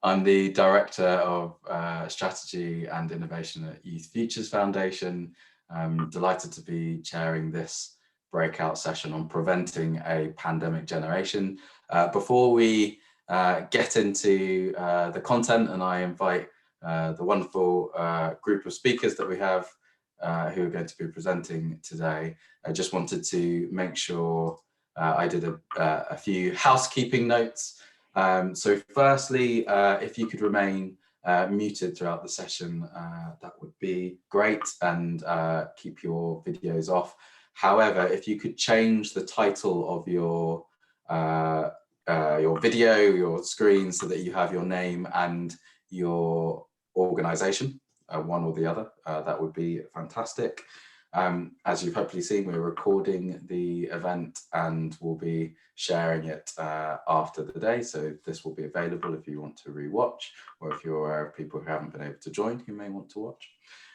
I'm the Director of Strategy and Innovation at Youth Futures Foundation. I'm delighted to be chairing this breakout session on preventing a pandemic generation. Before we get into the content, and I invite the wonderful group of speakers that we have who are going to be presenting today, I just wanted to make sure I did a few housekeeping notes. So firstly, if you could remain muted throughout the session, that would be great, and keep your videos off. However, if you could change the title of your video, your screen, so that you have your name and your organization, one or the other, that would be fantastic. As you've hopefully seen, we're recording the event and we'll be sharing it after the day. So this will be available if you want to rewatch, or if you're aware of people who haven't been able to join who may want to watch.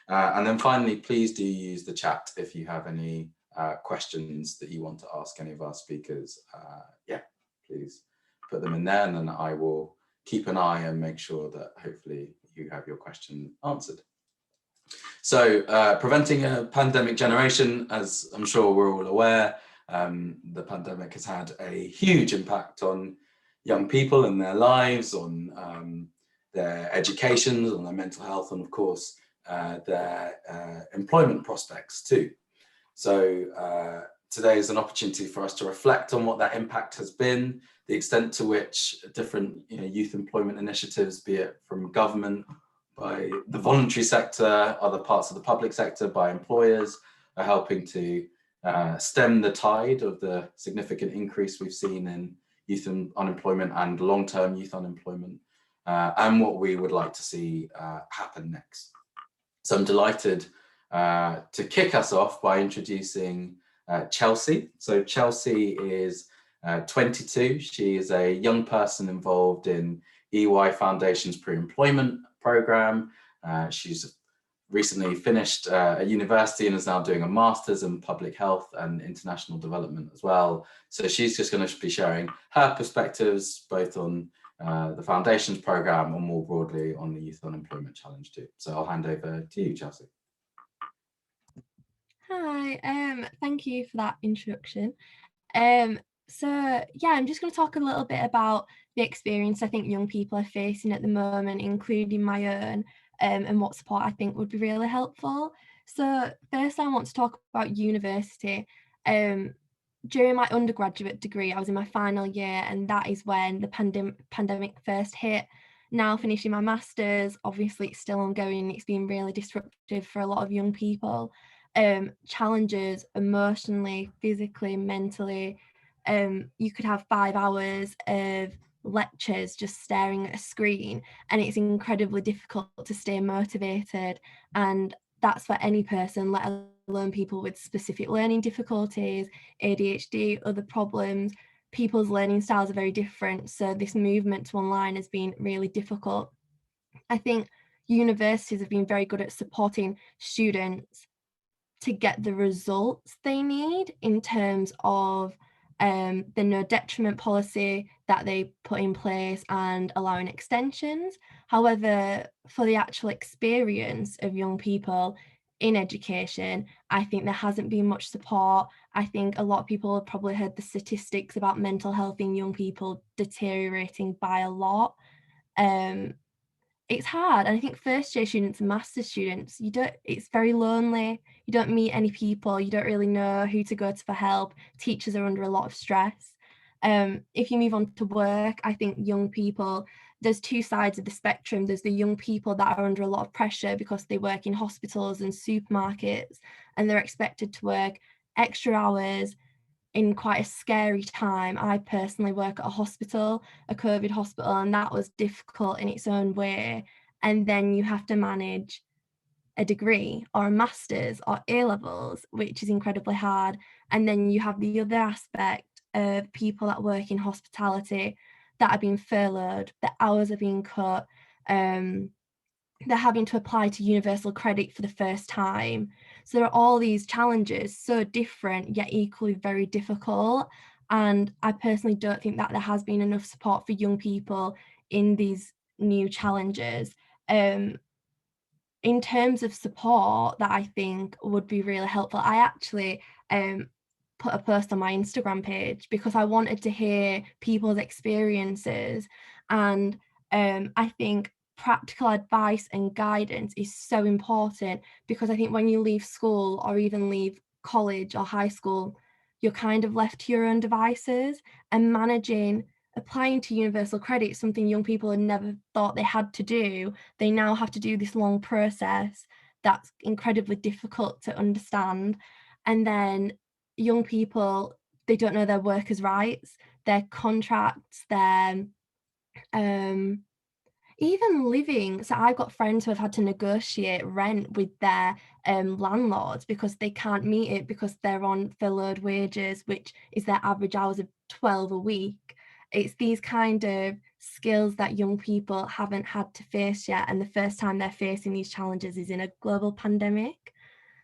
And then finally, please do use the chat if you have any questions that you want to ask any of our speakers. Yeah, please put them in there, and then I will keep an eye and make sure that hopefully you have your question answered. So preventing a pandemic generation, as I'm sure we're all aware, the pandemic has had a huge impact on young people and their lives, on their education, on their mental health, and of course their employment prospects too. So today is an opportunity for us to reflect on what that impact has been, the extent to which different youth employment initiatives, be it from government, by the voluntary sector, other parts of the public sector, by employers, are helping to stem the tide of the significant increase we've seen in youth unemployment and long-term youth unemployment, and what we would like to see happen next. So I'm delighted to kick us off by introducing Chelsea. So Chelsea is 22. She is a young person involved in EY Foundation's pre-employment program. She's recently finished at university and is now doing a master's in public health and international development as well. So she's just going to be sharing her perspectives both on the Foundation's program and more broadly on the Youth Unemployment Challenge too. So I'll hand over to you, Chelsea. Hi, thank you for that introduction. So yeah, I'm just going to talk a little bit about the experience I think young people are facing at the moment, including my own, and what support I think would be really helpful. So first I want to talk about university. During my undergraduate degree, I was in my final year, and that is when the pandemic first hit. Now finishing my master's, obviously it's still ongoing. It's been really disruptive for a lot of young people. Challenges emotionally, physically, mentally. You could have 5 hours of lectures just staring at a screen, and it's incredibly difficult to stay motivated, and that's for any person, let alone people with specific learning difficulties, ADHD, other problems. People's learning styles are very different, so this movement to online has been really difficult. I think universities have been very good at supporting students to get the results they need in terms of the no detriment policy that they put in place and allowing extensions. However, for the actual experience of young people in education, I think there hasn't been much support. I think a lot of people have probably heard the statistics about mental health in young people deteriorating by a lot. It's hard, and I think first year students and master's students, it's very lonely. You don't meet any people, you don't really know who to go to for help. Teachers are under a lot of stress. If you move on to work, I think young people, there's two sides of the spectrum. There's the young people that are under a lot of pressure because they work in hospitals and supermarkets, and they're expected to work extra hours in quite a scary time. I personally work at a hospital, a COVID hospital, and that was difficult in its own way. And then you have to manage a degree or a master's or A-levels, which is incredibly hard. And then you have the other aspect of people that work in hospitality that are being furloughed, the hours are being cut, they're having to apply to universal credit for the first time. So there are all these challenges, so different yet equally very difficult. And I personally don't think that there has been enough support for young people in these new challenges. In terms of support that I think would be really helpful, I actually put a post on my Instagram page because I wanted to hear people's experiences. And I think practical advice and guidance is so important, because I think when you leave school or even leave college or high school, you're kind of left to your own devices, and applying to universal credit is something young people had never thought they had to do. They now have to do this long process that's incredibly difficult to understand. And then young people, they don't know their workers' rights, their contracts, their even living. So I've got friends who have had to negotiate rent with their landlords because they can't meet it because they're on furloughed wages, which is their average hours of 12 a week. It's these kind of skills that young people haven't had to face yet, and the first time they're facing these challenges is in a global pandemic.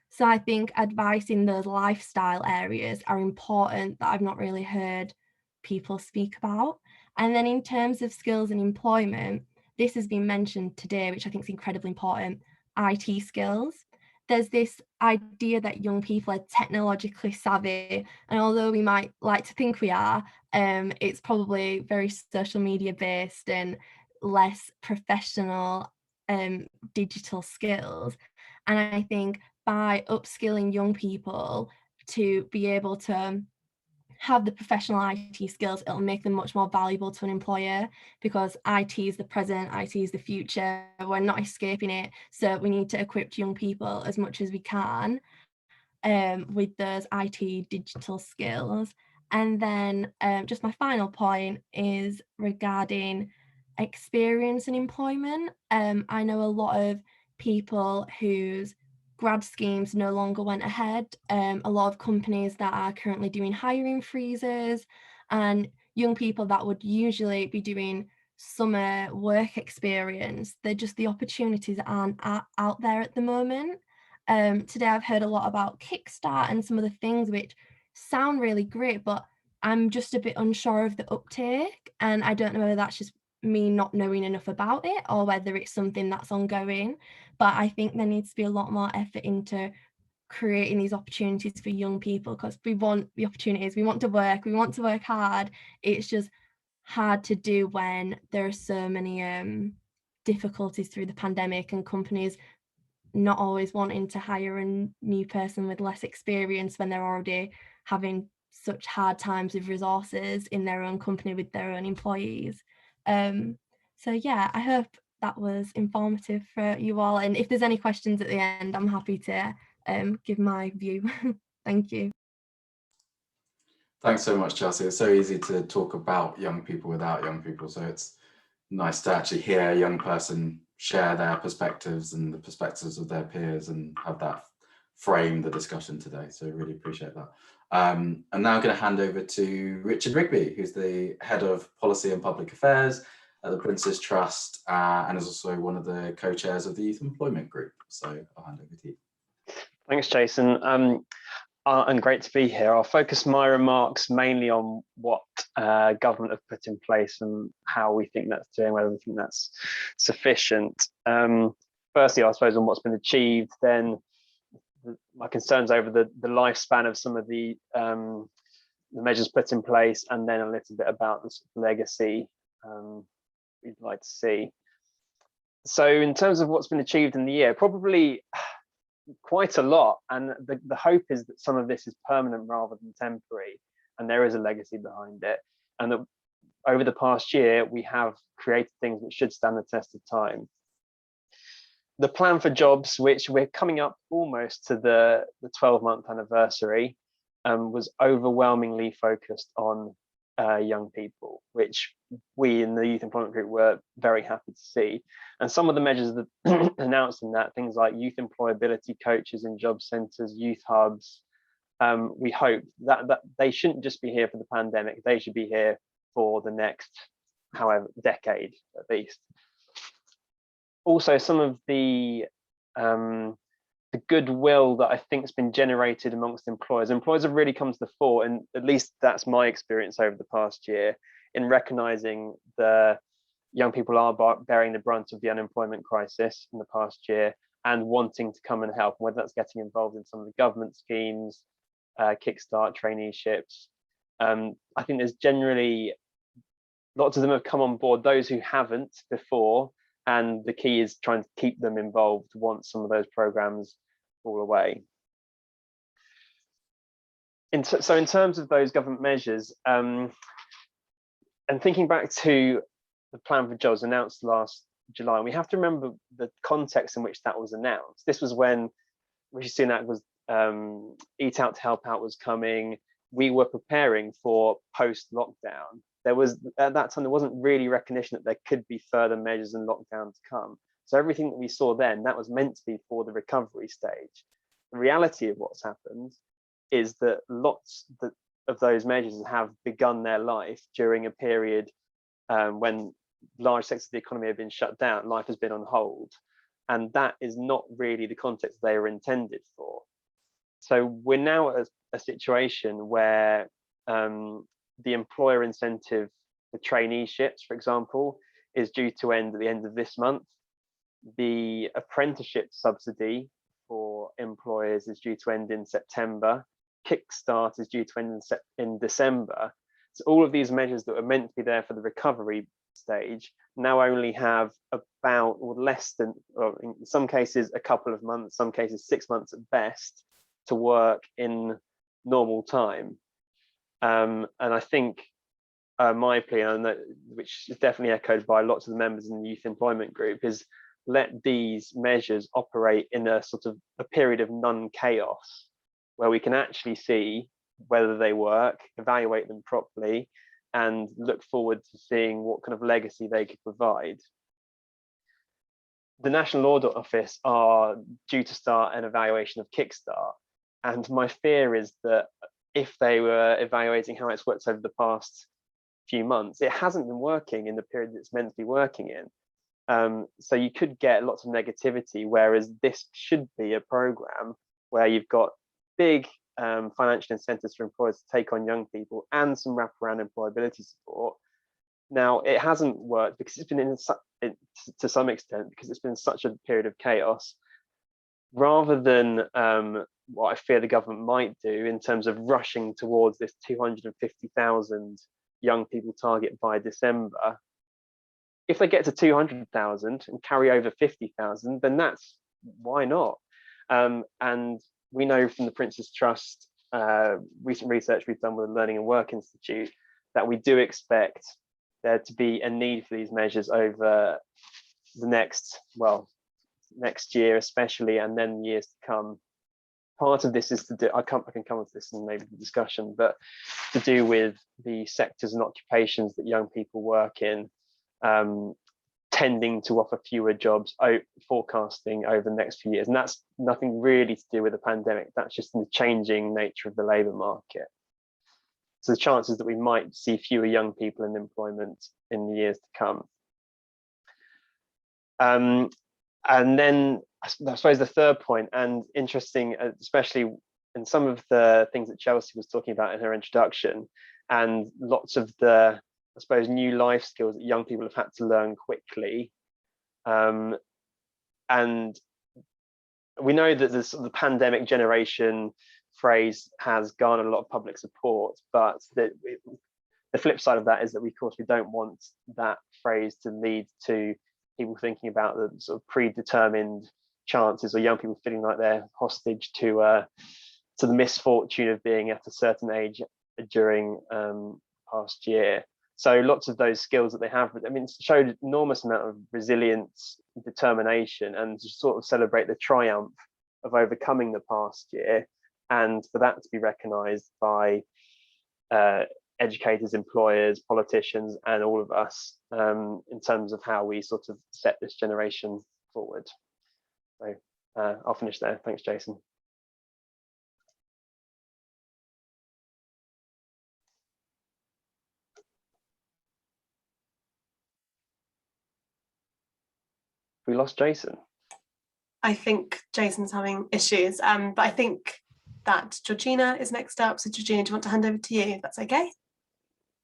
So I think advice in those lifestyle areas are important that I've not really heard people speak about. And then in terms of skills and employment, this has been mentioned today, which I think is incredibly important: IT skills. There's this idea that young people are technologically savvy, and although we might like to think we are, it's probably very social media based and less professional digital skills. And I think by upskilling young people to be able to have the professional IT skills, it'll make them much more valuable to an employer, because IT is the present, IT is the future. We're not escaping it. So we need to equip young people as much as we can with those IT digital skills. And then just my final point is regarding experience and employment. I know a lot of people whose grad schemes no longer went ahead. A lot of companies that are currently doing hiring freezes, and young people that would usually be doing summer work experience, the opportunities aren't out there at the moment. Today I've heard a lot about Kickstart and some of the things which sound really great, but I'm just a bit unsure of the uptake, and I don't know whether that's just me not knowing enough about it or whether it's something that's ongoing. But I think there needs to be a lot more effort into creating these opportunities for young people, because we want the opportunities, we want to work hard. It's just hard to do when there are so many difficulties through the pandemic, and companies not always wanting to hire a new person with less experience when they're already having such hard times with resources in their own company with their own employees. So yeah, I hope that was informative for you all. And if there's any questions at the end, I'm happy to give my view. Thank you. Thanks so much, Chelsea. It's so easy to talk about young people without young people. So it's nice to actually hear a young person share their perspectives and the perspectives of their peers and have that frame the discussion today. So really appreciate that. I'm now going to hand over to Richard Rigby, who's the Head of Policy and Public Affairs at the Prince's Trust and is also one of the co-chairs of the Youth Employment Group. So I'll hand over to you. Thanks, Jason. And great to be here. I'll focus my remarks mainly on what government have put in place and how we think that's doing, whether we think that's sufficient. Firstly, I suppose on what's been achieved, then my concerns over the lifespan of some of the measures put in place, and then a little bit about the legacy we'd like to see. So in terms of what's been achieved in the year, probably quite a lot, and the hope is that some of this is permanent rather than temporary, and there is a legacy behind it, and that over the past year we have created things that should stand the test of time. The plan for jobs, which we're coming up almost to the 12-month anniversary, was overwhelmingly focused on young people, which we in the Youth Employment Group were very happy to see. And some of the measures that announced in that, things like youth employability coaches in job centres, youth hubs, we hope that they shouldn't just be here for the pandemic, they should be here for the next, however, decade at least. Also, some of the the goodwill that I think has been generated amongst employers. Employers have really come to the fore, and at least that's my experience over the past year, in recognizing the young people are bearing the brunt of the unemployment crisis in the past year and wanting to come and help, whether that's getting involved in some of the government schemes, kickstart traineeships. I think there's generally lots of them have come on board, those who haven't before, and the key is trying to keep them involved once some of those programs fall away. So in terms of those government measures, and thinking back to the plan for jobs announced last July, and we have to remember the context in which that was announced. This was when Rishi Sunak was Eat Out to Help Out was coming. We were preparing for post-lockdown. There was, at that time, there wasn't really recognition that there could be further measures and lockdown to come. So everything that we saw then, that was meant to be for the recovery stage. The reality of what's happened is that lots of those measures have begun their life during a period when large sectors of the economy have been shut down, life has been on hold. And that is not really the context they were intended for. So we're now at a situation where the employer incentive for traineeships, for example, is due to end at the end of this month. The apprenticeship subsidy for employers is due to end in September. Kickstart is due to end in December. So all of these measures that were meant to be there for the recovery stage now only have about, or less than, or in some cases a couple of months, some cases 6 months at best, to work in normal time. And I think my plea, and which is definitely echoed by lots of the members in the youth employment group, is let these measures operate in a sort of a period of non-chaos, where we can actually see whether they work, evaluate them properly, and look forward to seeing what kind of legacy they could provide. The National Audit Office are due to start an evaluation of Kickstart, and my fear is that if they were evaluating how it's worked over the past few months, it hasn't been working in the period it's meant to be working in. So you could get lots of negativity, whereas this should be a program where you've got big financial incentives for employers to take on young people and some wraparound employability support. Now, it hasn't worked because it's been to some extent because it's been such a period of chaos. Rather than what I fear the government might do in terms of rushing towards this 250,000 young people target by December, if they get to 200,000 and carry over 50,000, then that's, why not? And we know from the Prince's Trust recent research we've done with the Learning and Work Institute that we do expect there to be a need for these measures over the next year especially, and then years to come. Part of this is to do, I can come to this in maybe the discussion, but to do with the sectors and occupations that young people work in, tending to offer fewer jobs, forecasting over the next few years. And that's nothing really to do with the pandemic. That's just the changing nature of the labour market. So the chances that we might see fewer young people in employment in the years to come. And then I suppose the third point, and interesting, especially in some of the things that Chelsea was talking about in her introduction, and lots of the, I suppose, new life skills that young people have had to learn quickly. And we know that the pandemic generation phrase has garnered a lot of public support, but the flip side of that is that we, of course, we don't want that phrase to lead to people thinking about the sort of predetermined chances, or young people feeling like they're hostage to the misfortune of being at a certain age during past year. So lots of those skills that they have, I mean, showed enormous amount of resilience, determination, and to sort of celebrate the triumph of overcoming the past year, and for that to be recognised by educators, employers, politicians, and all of us in terms of how we sort of set this generation forward. So I'll finish there. Thanks, Jason. We lost Jason. I think Jason's having issues, but I think that Georgina is next up. So Georgina, do you want to hand over to you, if that's okay?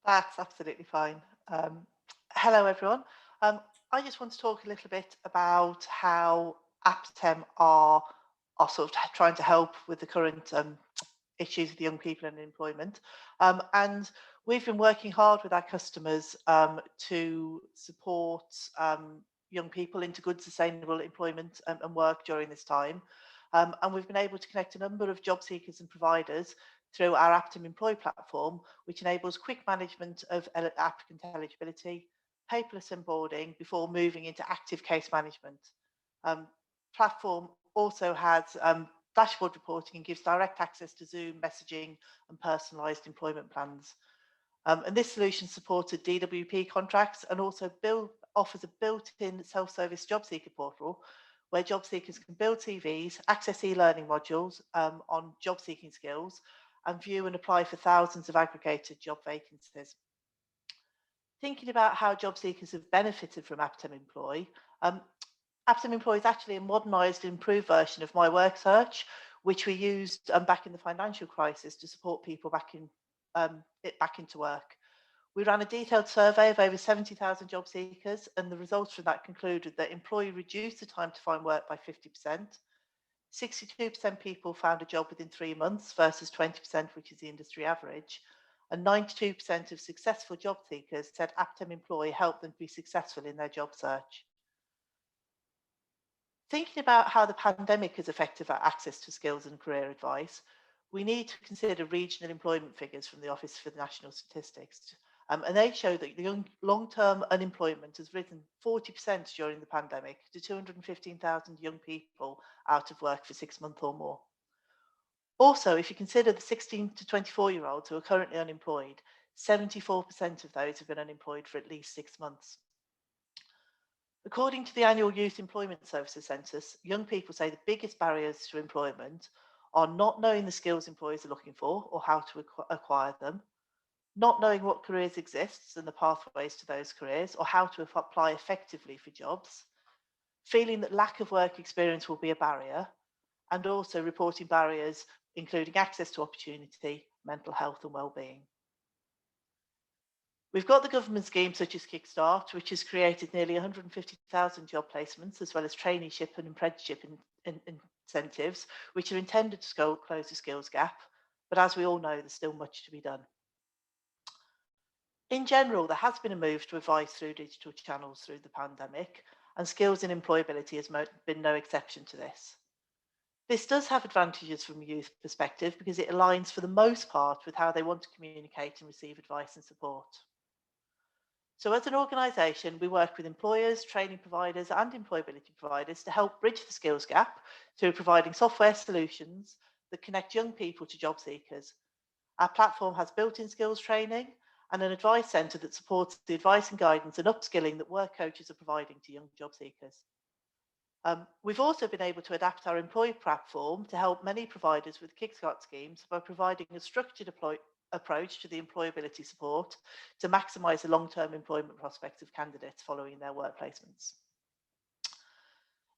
That's absolutely fine. Hello, everyone. I just want to talk a little bit about how Aptem are sort of trying to help with the current issues with young people and employment. And we've been working hard with our customers to support young people into good, sustainable employment and work during this time. And we've been able to connect a number of job seekers and providers through our Aptem Employ platform, which enables quick management of applicant eligibility, paperless onboarding before moving into active case management. Platform also has dashboard reporting and gives direct access to Zoom messaging and personalised employment plans. And this solution supported DWP contracts and also offers a built-in self-service job seeker portal where job seekers can build CVs, access e-learning modules on job seeking skills, and view and apply for thousands of aggregated job vacancies. Thinking about how job seekers have benefited from Aptem Employ, Aptem Employ is actually a modernised, improved version of My Work Search, which we used back in the financial crisis to support people back into work. We ran a detailed survey of over 70,000 job seekers, and the results from that concluded that employee reduced the time to find work by 50%. 62% people found a job within 3 months versus 20%, which is the industry average. And 92% of successful job seekers said Aptem Employ helped them be successful in their job search. Thinking about how the pandemic has affected our access to skills and career advice, we need to consider regional employment figures from the Office for the National Statistics. And they show that the long-term unemployment has risen 40% during the pandemic to 215,000 young people out of work for 6 months or more. Also, if you consider the 16 to 24-year-olds who are currently unemployed, 74% of those have been unemployed for at least 6 months. According to the annual Youth Employment Services Census, young people say the biggest barriers to employment are not knowing the skills employers are looking for or how to acquire them, not knowing what careers exist and the pathways to those careers or how to apply effectively for jobs, feeling that lack of work experience will be a barrier, and also reporting barriers including access to opportunity, mental health and well-being. We've got the government schemes such as Kickstart, which has created nearly 150,000 job placements, as well as traineeship and apprenticeship incentives, which are intended to close the skills gap. But as we all know, there's still much to be done. In general, there has been a move to advice through digital channels through the pandemic, and skills and employability has been no exception to this. This does have advantages from a youth perspective because it aligns for the most part with how they want to communicate and receive advice and support. So as an organisation, we work with employers, training providers and employability providers to help bridge the skills gap through providing software solutions that connect young people to job seekers. Our platform has built-in skills training and an advice centre that supports the advice and guidance and upskilling that work coaches are providing to young job seekers. We've also been able to adapt our employee platform to help many providers with Kickstart schemes by providing a structured approach to the employability support to maximise the long-term employment prospects of candidates following their work placements.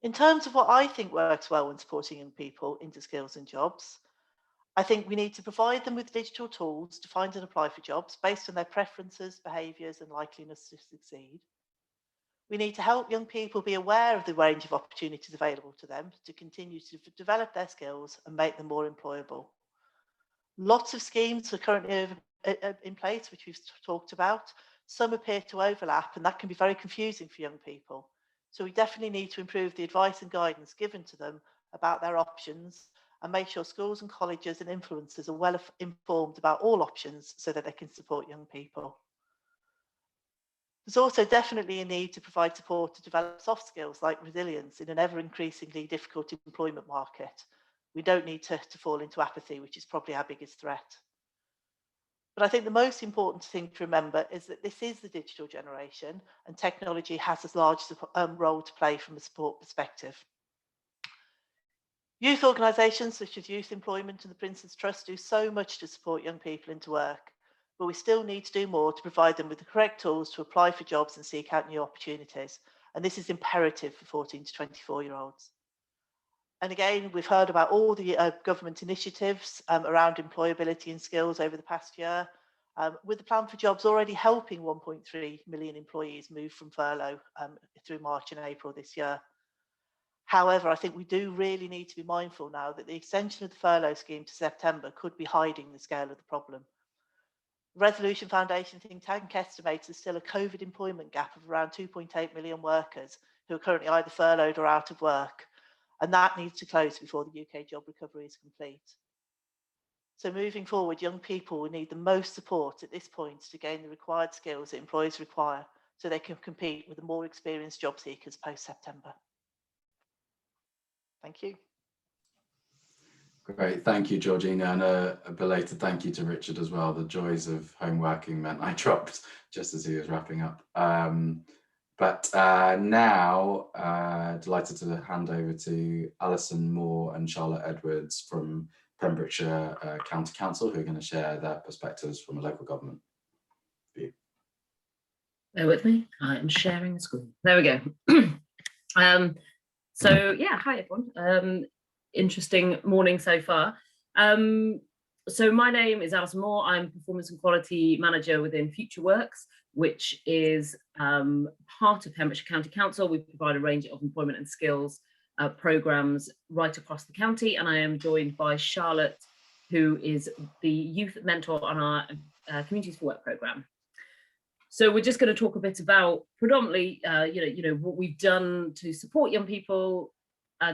In terms of what I think works well when supporting young people into skills and jobs, I think we need to provide them with digital tools to find and apply for jobs based on their preferences, behaviours and likeliness to succeed. We need to help young people be aware of the range of opportunities available to them to continue to develop their skills and make them more employable. Lots of schemes are currently in place, which we've talked about. Some appear to overlap, and that can be very confusing for young people. So we definitely need to improve the advice and guidance given to them about their options and make sure schools and colleges and influencers are well informed about all options so that they can support young people. There's also definitely a need to provide support to develop soft skills like resilience in an ever increasingly difficult employment market. We don't need to fall into apathy, which is probably our biggest threat. But I think the most important thing to remember is that this is the digital generation and technology has a large role to play from a support perspective. Youth organisations such as Youth Employment and the Prince's Trust do so much to support young people into work, but we still need to do more to provide them with the correct tools to apply for jobs and seek out new opportunities. And this is imperative for 14 to 24-year-olds. And again, we've heard about all the government initiatives around employability and skills over the past year, with the Plan for Jobs already helping 1.3 million employees move from furlough through March and April this year. However, I think we do really need to be mindful now that the extension of the furlough scheme to September could be hiding the scale of the problem. Resolution Foundation think tank estimates there's still a COVID employment gap of around 2.8 million workers who are currently either furloughed or out of work, and that needs to close before the UK job recovery is complete. So moving forward, young people will need the most support at this point to gain the required skills that employers require so they can compete with the more experienced job seekers post-September. Thank you. Great, thank you, Georgina, and a belated thank you to Richard as well. The joys of home working meant I dropped just as he was wrapping up. But now, delighted to hand over to Alison Moore and Charlotte Edwards from Pembrokeshire County Council, who are going to share their perspectives from a local government view. Bear with me, I'm sharing the screen. There we go. So yeah, hi everyone. Interesting morning so far. So my name is Alison Moore. I'm Performance and Quality Manager within Future Works, which is part of Pembrokeshire County Council. We provide a range of employment and skills programmes right across the county, and I am joined by Charlotte, who is the youth mentor on our Communities for Work programme. So we're just going to talk a bit about predominantly, what we've done to support young people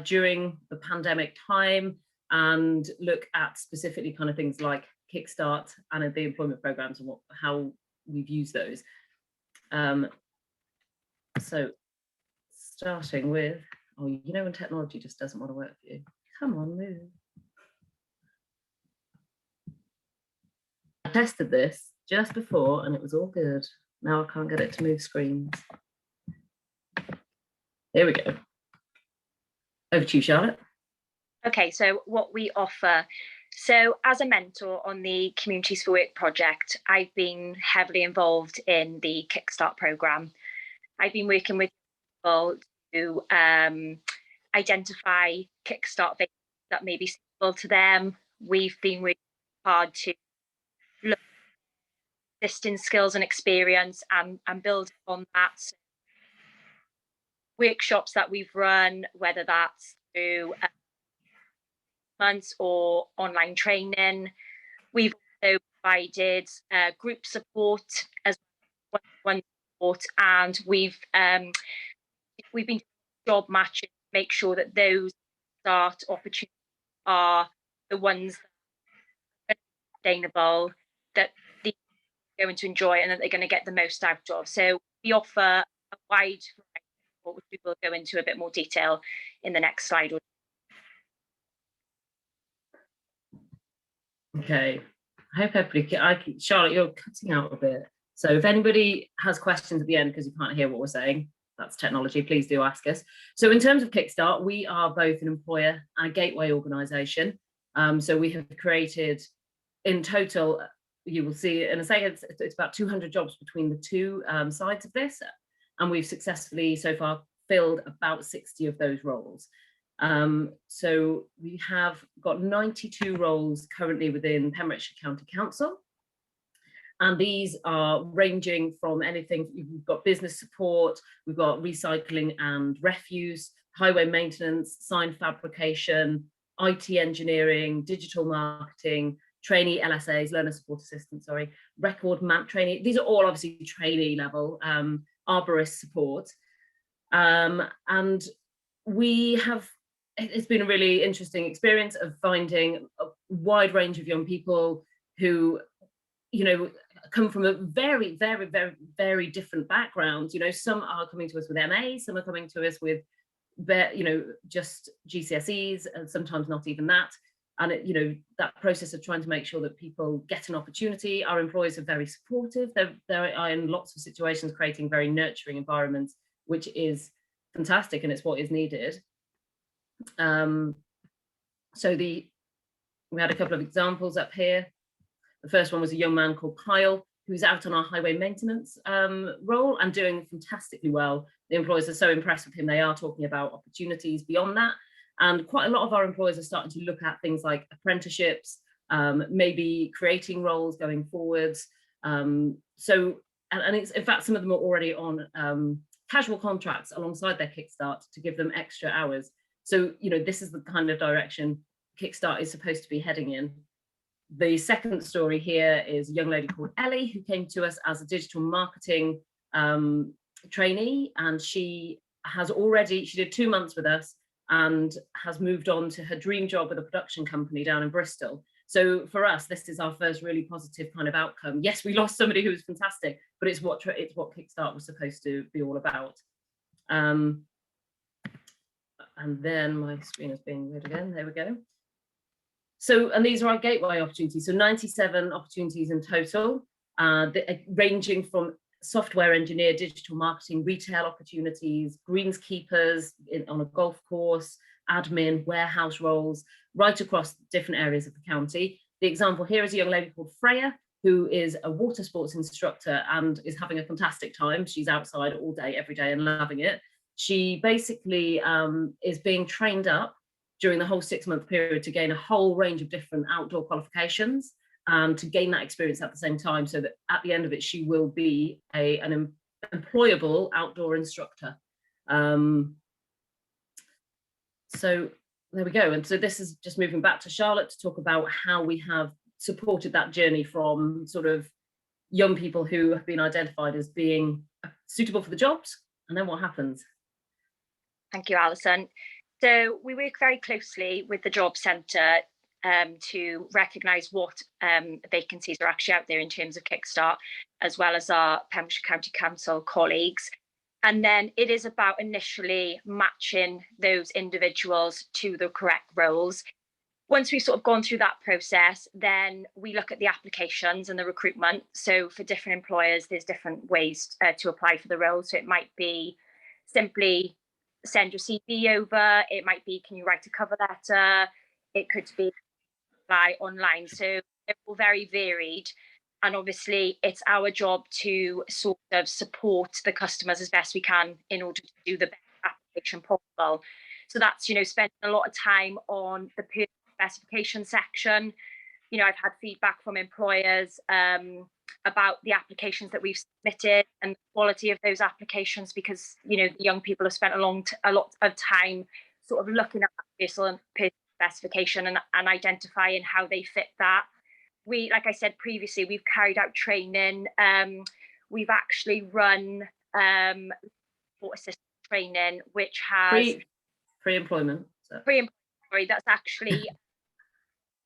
during the pandemic time, and look at specifically kind of things like Kickstart and the employment programs and how we've used those. So starting with, when technology just doesn't want to work for you. Come on, move. I tested this just before and it was all good. Now I can't get it to move screens. Here we go. Over to you, Charlotte. Okay, so what we offer. So as a mentor on the Communities for Work project, I've been heavily involved in the Kickstart programme. I've been working with people to identify Kickstart vacancies that may be suitable to them. We've been working hard to look at existing skills and experience and build on that. Workshops that we've run, whether that's through months or online training. We've also provided group support as well as one support, and we've been job matching to make sure that those start opportunities are the ones that are sustainable, that they're going to enjoy and that they're going to get the most out of. So we offer a wide variety of support, which we will go into a bit more detail in the next slide. Okay, I hope everybody, Charlotte, you're cutting out a bit. So if anybody has questions at the end because you can't hear what we're saying, that's technology, please do ask us. So in terms of Kickstart, we are both an employer and a gateway organisation. So we have created, in total, you will see, and I say it's about 200 jobs between the two sides of this, and we've successfully so far filled about 60 of those roles. So we have got 92 roles currently within Pembrokeshire County Council, and these are ranging from anything. We've got business support, we've got recycling and refuse, highway maintenance, sign fabrication, IT engineering, digital marketing, trainee LSAs, learner support assistants, record map training. These are all obviously trainee level, arborist support. And we have, it's been a really interesting experience of finding a wide range of young people who, come from a very, very, very, very different backgrounds. Some are coming to us with MA, some are coming to us with, just GCSEs, and sometimes not even that. And that process of trying to make sure that people get an opportunity. Our employers are very supportive. They're in lots of situations creating very nurturing environments, which is fantastic, and it's what is needed. So we had a couple of examples up here. The first one was a young man called Kyle, who's out on our highway maintenance role and doing fantastically well. The employers are so impressed with him. They are talking about opportunities beyond that. And quite a lot of our employers are starting to look at things like apprenticeships, maybe creating roles going forwards. And it's, in fact, some of them are already on casual contracts alongside their Kickstart to give them extra hours. So, you know, this is the kind of direction Kickstart is supposed to be heading in. The second story here is a young lady called Ellie, who came to us as a digital marketing trainee, and she did 2 months with us and has moved on to her dream job with a production company down in Bristol. So for us, this is our first really positive kind of outcome. Yes, we lost somebody who was fantastic, but it's what Kickstart was supposed to be all about. And then my screen is being weird again. There we go. So, and these are our gateway opportunities. So 97 opportunities in total, ranging from software engineer, digital marketing, retail opportunities, greenskeepers on a golf course, admin, warehouse roles, right across different areas of the county. The example here is a young lady called Freya, who is a water sports instructor and is having a fantastic time. She's outside all day, every day, and loving it. She basically is being trained up during the whole 6-month period to gain a whole range of different outdoor qualifications, to gain that experience at the same time, so that at the end of it, she will be an employable outdoor instructor. So there we go. And so this is just moving back to Charlotte to talk about how we have supported that journey from sort of young people who have been identified as being suitable for the jobs, and then what happens. Thank you, Alison. So we work very closely with the Job Centre to recognise what vacancies are actually out there in terms of Kickstart, as well as our Pembrokeshire County Council colleagues. And then it is about initially matching those individuals to the correct roles. Once we've sort of gone through that process, then we look at the applications and the recruitment. So for different employers, there's different ways to apply for the role. So it might be simply send your CV over. It might be, can you write a cover letter? It could be apply online. So they're all very varied. And obviously it's our job to sort of support the customers as best we can in order to do the best application possible. So that's, you know, spending a lot of time on the person specification section. You know, I've had feedback from employers about the applications that we've submitted and the quality of those applications, because, you know, the young people have spent a lot of time sort of looking at that person specification and identifying how they fit that. We, like I said previously, we've carried out training. We've actually run support assistant training, which has pre-employment. Sorry, that's actually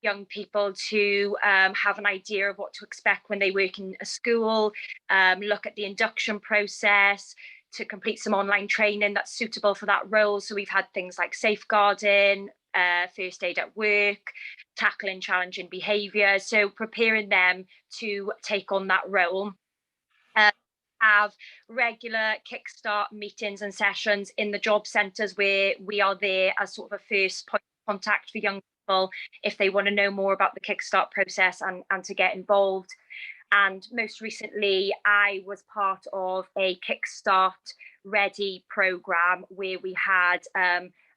young people to have an idea of what to expect when they work in a school, look at the induction process, to complete some online training that's suitable for that role. So we've had things like safeguarding, first aid at work, tackling challenging behaviour. So preparing them to take on that role. Have regular Kickstart meetings and sessions in the job centres where we are there as sort of a first point of contact for young people if they want to know more about the Kickstart process and to get involved. And most recently, I was part of a Kickstart Ready programme where we had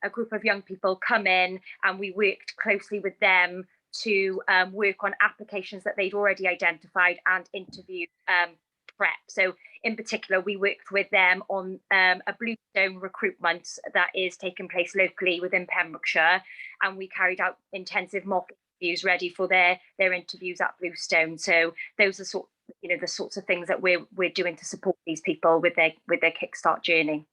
a group of young people come in and we worked closely with them to work on applications that they'd already identified and interview prep. So in particular, we worked with them on a Bluestone recruitment that is taking place locally within Pembrokeshire, and we carried out intensive mock interviews ready for their interviews at Bluestone. So those are the sorts of things that we're doing to support these people with their Kickstart journey.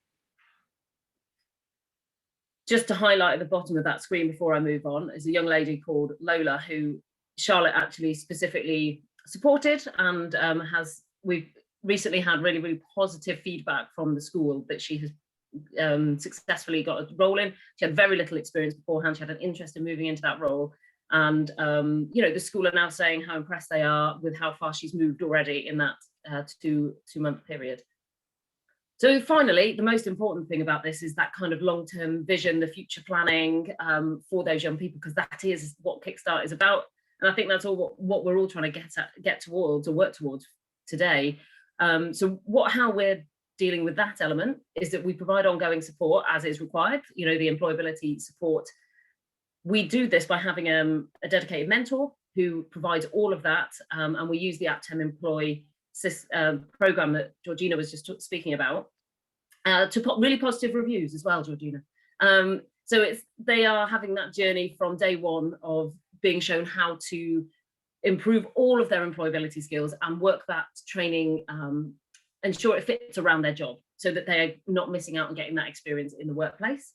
Just to highlight at the bottom of that screen before I move on is a young lady called Lola, who Charlotte actually specifically supported, and we've recently had really, really positive feedback from the school that she has successfully got a role in. She had very little experience beforehand. She had an interest in moving into that role. And, you know, the school are now saying how impressed they are with how far she's moved already in that 2-month period. So finally, the most important thing about this is that kind of long-term vision, the future planning for those young people, because that is what Kickstart is about. And I think that's all what we're all trying to get towards or work towards today. So how we're dealing with that element is that we provide ongoing support as is required, you know, the employability support. We do this by having a dedicated mentor who provides all of that, and we use the AppTem Employ program that Georgina was just speaking about to put really positive reviews as well, Georgina. So they are having that journey from day one of being shown how to improve all of their employability skills and work that training, ensure it fits around their job so that they are not missing out on getting that experience in the workplace.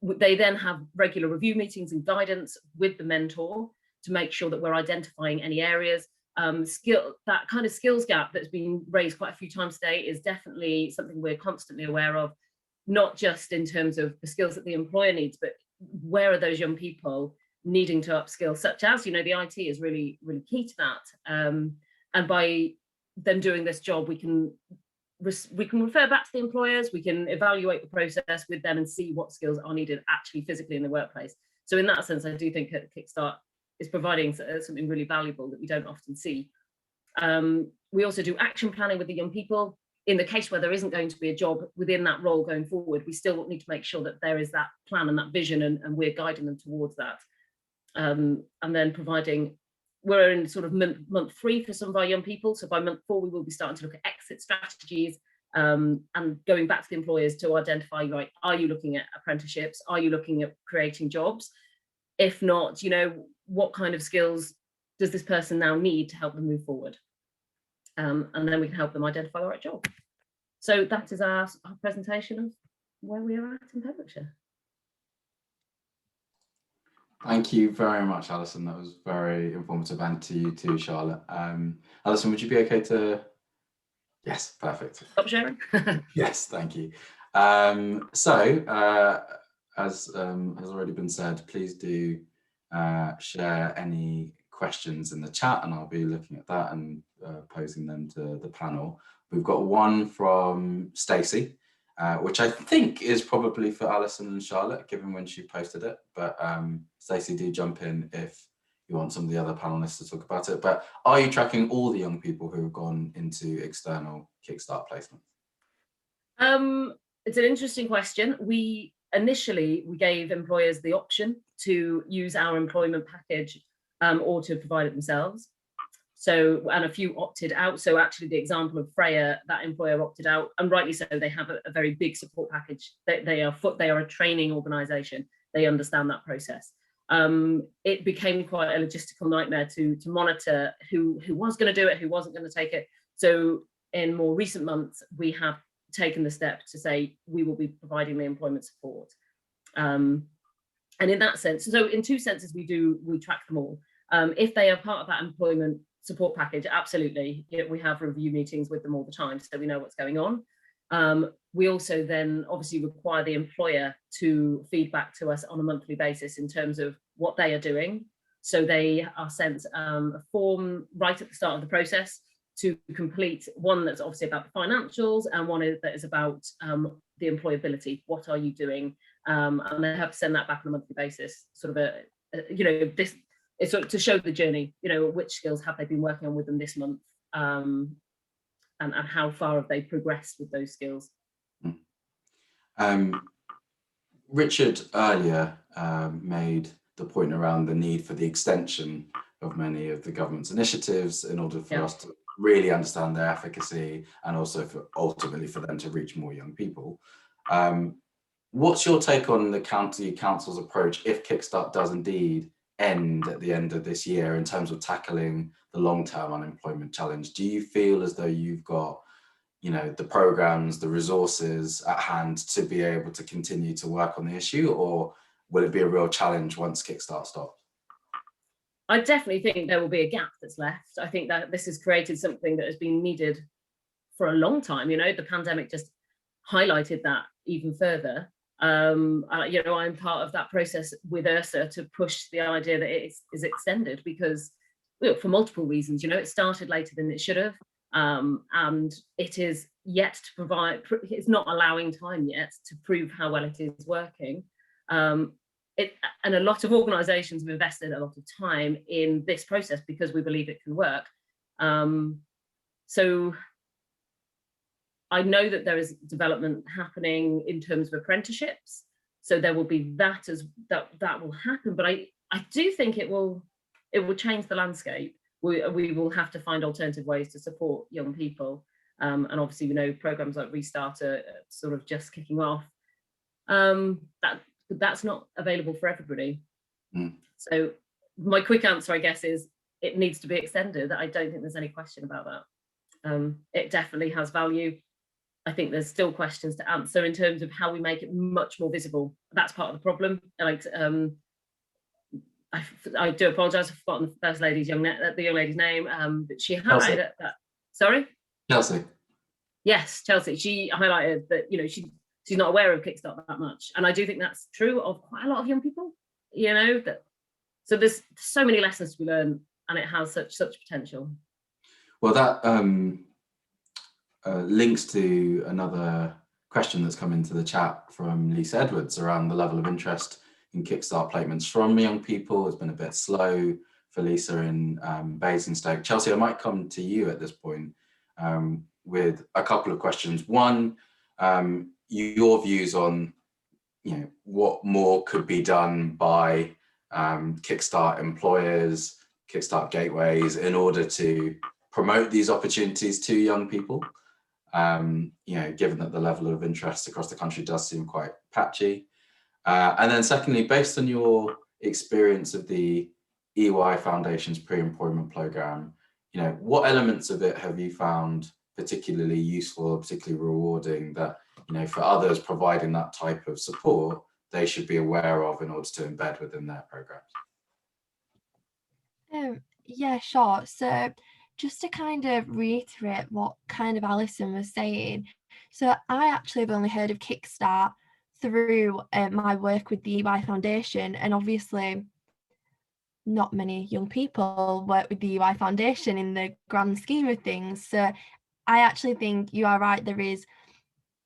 They then have regular review meetings and guidance with the mentor to make sure that we're identifying any areas. That kind of skills gap that's been raised quite a few times today is definitely something we're constantly aware of, not just in terms of the skills that the employer needs, but where are those young people needing to upskill, such as, you know, the IT is really, really key to that. And by them doing this job, we can refer back to the employers, we can evaluate the process with them and see what skills are needed actually physically in the workplace. So in that sense, I do think that Kickstart is providing something really valuable that we don't often see. We also do action planning with the young people. In the case where there isn't going to be a job within that role going forward, we still need to make sure that there is that plan and that vision, and we're guiding them towards that. And then we're in sort of month 3 for some of our young people. So by month 4, we will be starting to look at exit strategies and going back to the employers to identify, right, are you looking at apprenticeships? Are you looking at creating jobs? If not, you know, what kind of skills does this person now need to help them move forward? And then we can help them identify the right job. So that is our presentation of where we are at in Pembrokeshire. Thank you very much, Alison. That was very informative, and to you too, Charlotte. Alison, would you be okay to? Yes, perfect. Stop sharing. Yes, thank you. So, as has already been said, please do share any questions in the chat, and I'll be looking at that and posing them to the panel. We've got one from Stacey, which I think is probably for Alison and Charlotte, given when she posted it. But Stacey, do jump in if you want some of the other panelists to talk about it. But are you tracking all the young people who have gone into external Kickstart placement? It's an interesting question. Initially, we gave employers the option to use our employment package or to provide it themselves. So, and a few opted out. So actually the example of Freya, that employer opted out, and rightly so. They have a very big support package. They are a training organisation. They understand that process. It became quite a logistical nightmare to monitor who was going to do it, who wasn't going to take it. So in more recent months, we have taken the step to say we will be providing the employment support. And in that sense, so in 2 senses, we track them all. If they are part of that employment support package, absolutely, we have review meetings with them all the time, so we know what's going on. We also then obviously require the employer to feed back to us on a monthly basis in terms of what they are doing. So they are sent a form right at the start of the process to complete, one that's obviously about the financials, and one that is about the employability. What are you doing? And they have to send that back on a monthly basis, sort of this. It's sort of to show the journey, which skills have they been working on with them this month, and how far have they progressed with those skills. Richard earlier made the point around the need for the extension of many of the government's initiatives in order for us to really understand their efficacy, and also ultimately for them to reach more young people. What's your take on the county council's approach if Kickstart does indeed end at the end of this year in terms of tackling the long-term unemployment challenge? Do you feel as though you've got, the programs, the resources at hand to be able to continue to work on the issue, or will it be a real challenge once Kickstart stops? I definitely think there will be a gap that's left. I think that this has created something that has been needed for a long time. The pandemic just highlighted that even further. I'm part of that process with Ursa to push the idea that it is extended, because for multiple reasons. It started later than it should have, and it is yet to provide. It's not allowing time yet to prove how well it is working. And a lot of organisations have invested a lot of time in this process because we believe it can work. So I know that there is development happening in terms of apprenticeships, so there will be that that will happen. But I do think it will change the landscape. We will have to find alternative ways to support young people, and obviously, you know, programs like Restart are sort of just kicking off. That's not available for everybody. So my quick answer, I guess, is it needs to be extended. I don't think there's any question about that. It definitely has value. I think there's still questions to answer in terms of how we make it much more visible. That's part of the problem. Like, I do apologise, I've forgotten the first lady's the young lady's name, but she highlighted that. Sorry? Chelsea. Yes, Chelsea. She highlighted that, you know, she's not aware of Kickstart that much, and I do think that's true of quite a lot of young people. You know, that so there's so many lessons to be learned, and it has such potential. Well, that links to another question that's come into the chat from Lisa Edwards around the level of interest in Kickstart placements from young people. It's been a bit slow for Lisa in Basingstoke. Chelsea, I might come to you at this point with a couple of questions. One, your views on, you know, what more could be done by Kickstart employers, Kickstart gateways in order to promote these opportunities to young people. You know, given that the level of interest across the country does seem quite patchy. And then secondly, based on your experience of the EY Foundation's pre-employment programme, you know, what elements of it have you found particularly useful or particularly rewarding that, you know, for others providing that type of support, they should be aware of in order to embed within their programmes? Yeah, sure. So just to kind of reiterate what kind of Alison was saying, so I actually have only heard of Kickstart through my work with the EY Foundation, and obviously not many young people work with the EY Foundation in the grand scheme of things. So I actually think you are right, there is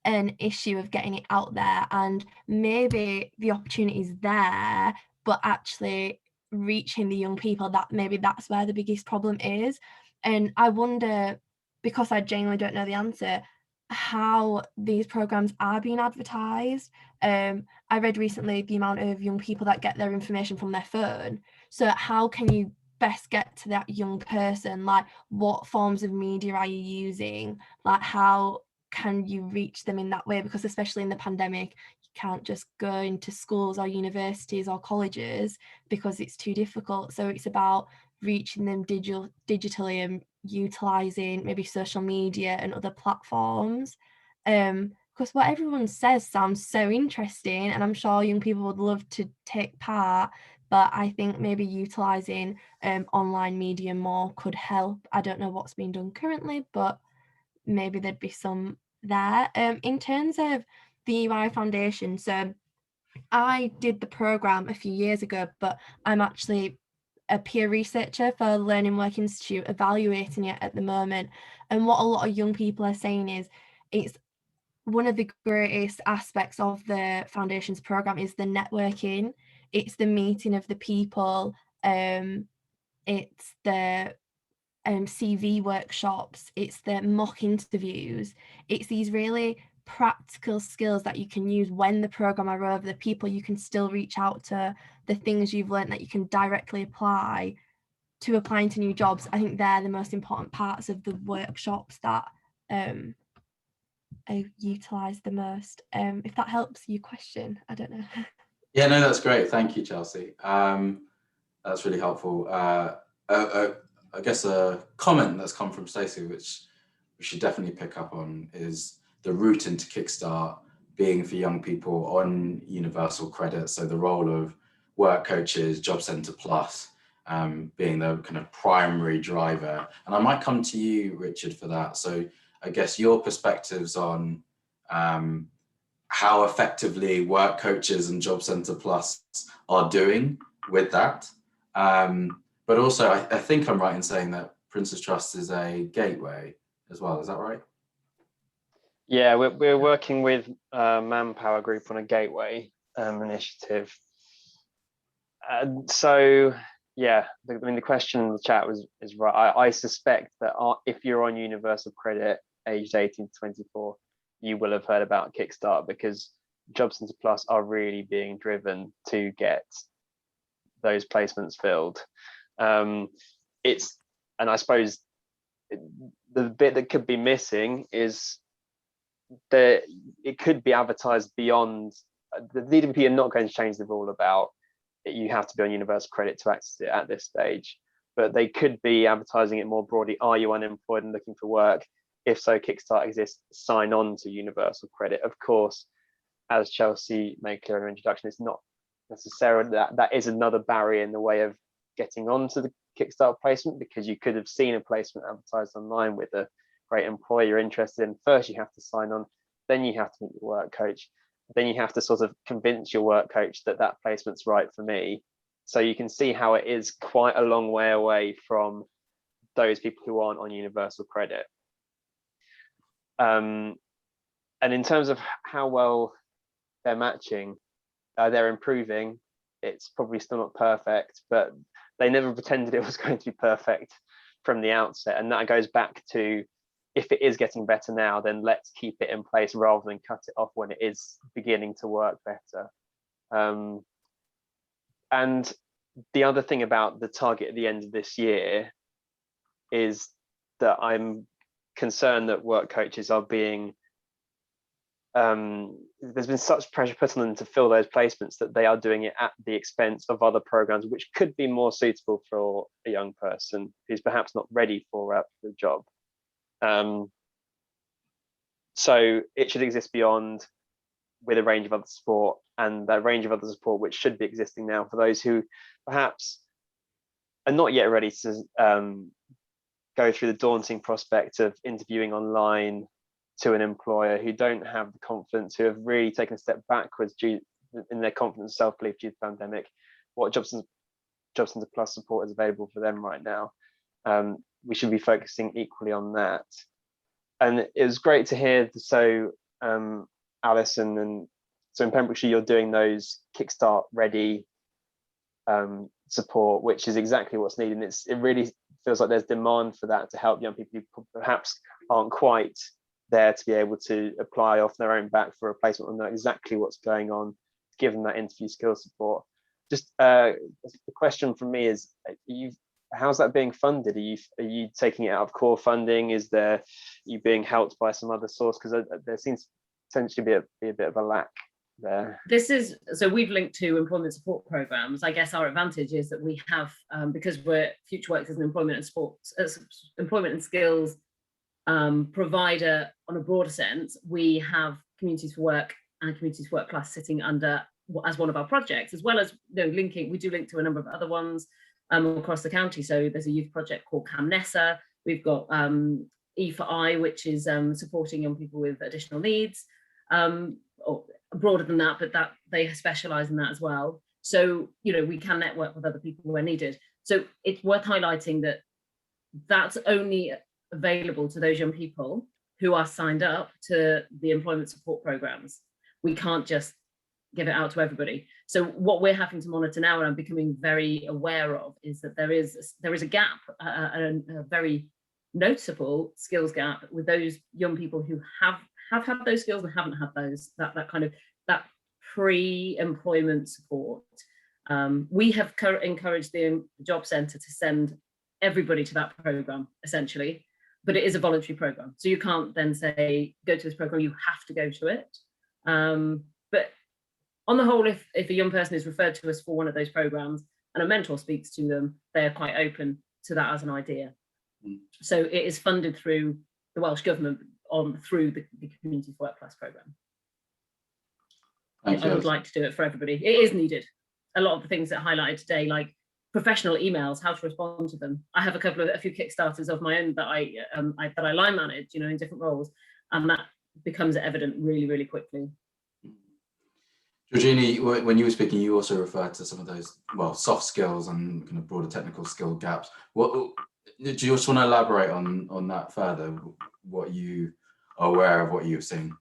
an issue of getting it out there, and maybe the opportunity is there, but actually reaching the young people, that maybe that's where the biggest problem is. And I wonder, because I genuinely don't know the answer, how these programs are being advertised. I read recently the amount of young people that get their information from their phone. So how can you best get to that young person? Like, what forms of media are you using? Like, how can you reach them in that way? Because especially in the pandemic, you can't just go into schools or universities or colleges because it's too difficult. So it's about reaching them digitally and utilizing maybe social media and other platforms. Because what everyone says sounds so interesting, and I'm sure young people would love to take part, but I think maybe utilizing online media more could help. I don't know what's being done currently, but maybe there'd be some there. In terms of the EY Foundation, so I did the programme a few years ago, but I'm actually a peer researcher for Learning Work Institute, evaluating it at the moment. And what a lot of young people are saying is it's one of the greatest aspects of the foundation's programme is the networking. It's the meeting of the people. It's the CV workshops, it's the mock interviews, it's these really practical skills that you can use when the programme are over, the people you can still reach out to, the things you've learned that you can directly apply to applying to new jobs. I think they're the most important parts of the workshops that I utilise the most. If that helps your question, I don't know. Yeah, no, that's great. Thank you, Chelsea. That's really helpful. I guess a comment that's come from Stacey, which we should definitely pick up on, is the route into Kickstart being for young people on universal credit. So the role of work coaches, Job Centre Plus, being the kind of primary driver. And I might come to you, Richard, for that. So I guess your perspectives on how effectively work coaches and Job Centre Plus are doing with that. But also, I think I'm right in saying that Prince's Trust is a gateway as well. Is that right? Yeah, we're working with Manpower Group on a gateway initiative. So yeah, I mean, the question in the chat is right. I suspect that if you're on universal credit, aged 18 to 24, you will have heard about Kickstart, because Job Centre Plus are really being driven to get those placements filled. And I suppose the bit that could be missing is that it could be advertised beyond. The DWP are not going to change the rule about you have to be on universal credit to access it at this stage, but they could be advertising it more broadly. Are you unemployed and looking for work? If so, Kickstart exists, sign on to universal credit. Of course, as Chelsea made clear in her introduction, it's not necessarily that is another barrier in the way of getting onto the Kickstart placement, because you could have seen a placement advertised online with a great employer you're interested in. First, you have to sign on, then you have to meet your work coach, then you have to sort of convince your work coach that that placement's right for me. So you can see how it is quite a long way away from those people who aren't on universal credit. And in terms of how well they're matching, they're improving. It's probably still not perfect, but they never pretended it was going to be perfect from the outset. And that goes back to, if it is getting better now, then let's keep it in place rather than cut it off when it is beginning to work better. And the other thing about the target at the end of this year is that I'm concerned that work coaches are being, there's been such pressure put on them to fill those placements that they are doing it at the expense of other programs which could be more suitable for a young person who's perhaps not ready for the job. So it should exist beyond, with a range of other support, and that range of other support which should be existing now for those who perhaps are not yet ready to go through the daunting prospect of interviewing online to an employer, who don't have the confidence, who have really taken a step backwards due in their confidence and self-belief due to the pandemic. What Job Centre Plus support is available for them right now. We should be focusing equally on that. And it was great to hear, so Alison, and so in Pembrokeshire you're doing those Kickstart ready support, which is exactly what's needed. And it really feels like there's demand for that to help young people who perhaps aren't quite there to be able to apply off their own back for a placement and know exactly what's going on, give them that interview skills support. Just the question from me is, how's that being funded? Are you taking it out of core funding? Is there, you being helped by some other source? Because there seems potentially to be a bit of a lack there. This is, so we've linked to employment support programs. I guess our advantage is that we have, because we're FutureWorks as an employment and sports, employment and skills provider on a broader sense, we have Communities for Work and Communities for Work Plus sitting under as one of our projects, as well as linking. We do link to a number of other ones across the county. So there's a youth project called CamNessa. We've got E for I, which is supporting young people with additional needs, or broader than that, but that they specialise in that as well. So we can network with other people where needed. So it's worth highlighting that that's only available to those young people who are signed up to the employment support programs. We can't just give it out to everybody. So what we're having to monitor now, and I'm becoming very aware of, is that there is a gap, a very noticeable skills gap with those young people who have had those skills and haven't had those, that kind of that pre-employment support. We have encouraged the Job Centre to send everybody to that program, essentially, but it is a voluntary program. So you can't then say, go to this program, you have to go to it. But on the whole, if a young person is referred to us for one of those programs and a mentor speaks to them, they're quite open to that as an idea. So it is funded through the Welsh Government through the Community for Work Plus programme. I would like to do it for everybody. It is needed. A lot of the things that I highlighted today, like professional emails, how to respond to them. I have a few Kickstarters of my own that I line manage, in different roles, and that becomes evident really, really quickly. Georgina, when you were speaking, you also referred to some of those, soft skills and kind of broader technical skill gaps. Do you just want to elaborate on that further? What you are aware of, what you've seen?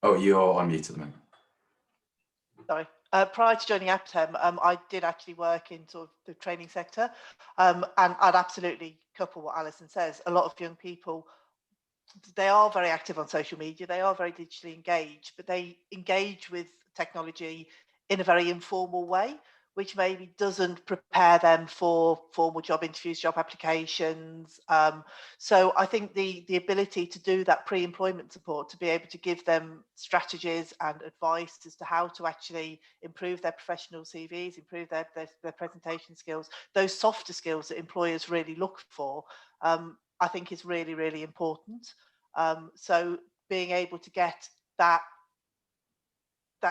Oh, you're on mute at the moment. Sorry. Prior to joining Aptem, I did actually work in sort of the training sector, and I'd absolutely couple what Alison says. A lot of young people, they are very active on social media, they are very digitally engaged, but they engage with technology in a very informal way, which maybe doesn't prepare them for formal job interviews, job applications. So I think the ability to do that pre-employment support, to be able to give them strategies and advice as to how to actually improve their professional CVs, improve their presentation skills, those softer skills that employers really look for, I think is really, really important. So being able to get that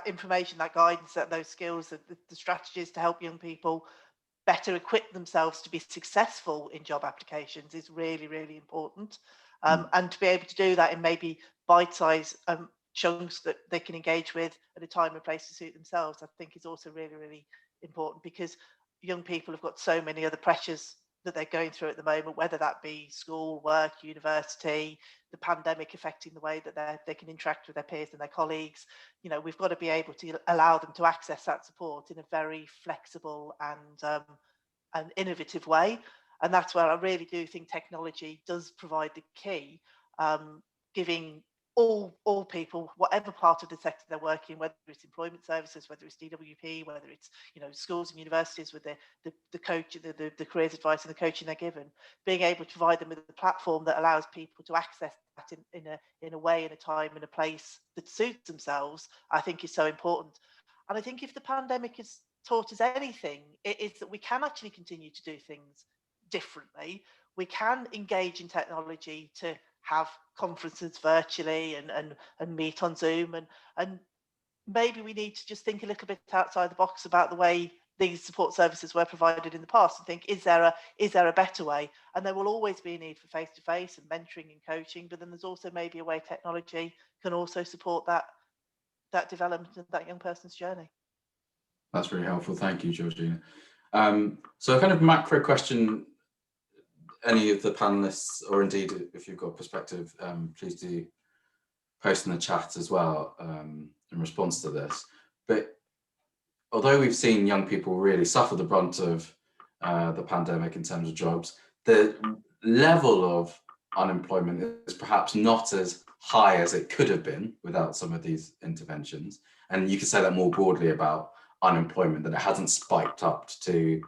information, that guidance, those skills, the strategies to help young people better equip themselves to be successful in job applications is really, really important. And to be able to do that in maybe bite-sized chunks that they can engage with at a time and place to suit themselves, I think is also really, really important, because young people have got so many other pressures that they're going through at the moment, whether that be school, work, university, the pandemic affecting the way that they can interact with their peers and their colleagues. You know, we've got to be able to allow them to access that support in a very flexible and innovative way. And that's where I really do think technology does provide the key, giving all people, whatever part of the sector they're working, whether it's employment services, whether it's DWP, whether it's, you know, schools and universities with the coach, the careers advice and the coaching they're given, being able to provide them with a platform that allows people to access that in a way, in a time, in a place that suits themselves, I think is so important. And I think if the pandemic has taught us anything, it is that we can actually continue to do things differently. We can engage in technology to have conferences virtually and meet on Zoom, and maybe we need to just think a little bit outside the box about the way these support services were provided in the past, and think, is there a better way? And there will always be a need for face-to-face and mentoring and coaching, but then there's also maybe a way technology can also support that development of that young person's journey. That's very helpful. Thank you, Georgina. So a kind of macro question, any of the panelists, or indeed if you've got perspective, please do post in the chat as well in response to this. But although we've seen young people really suffer the brunt of the pandemic in terms of jobs, the level of unemployment is perhaps not as high as it could have been without some of these interventions. And you could say that more broadly about unemployment, that it hasn't spiked up to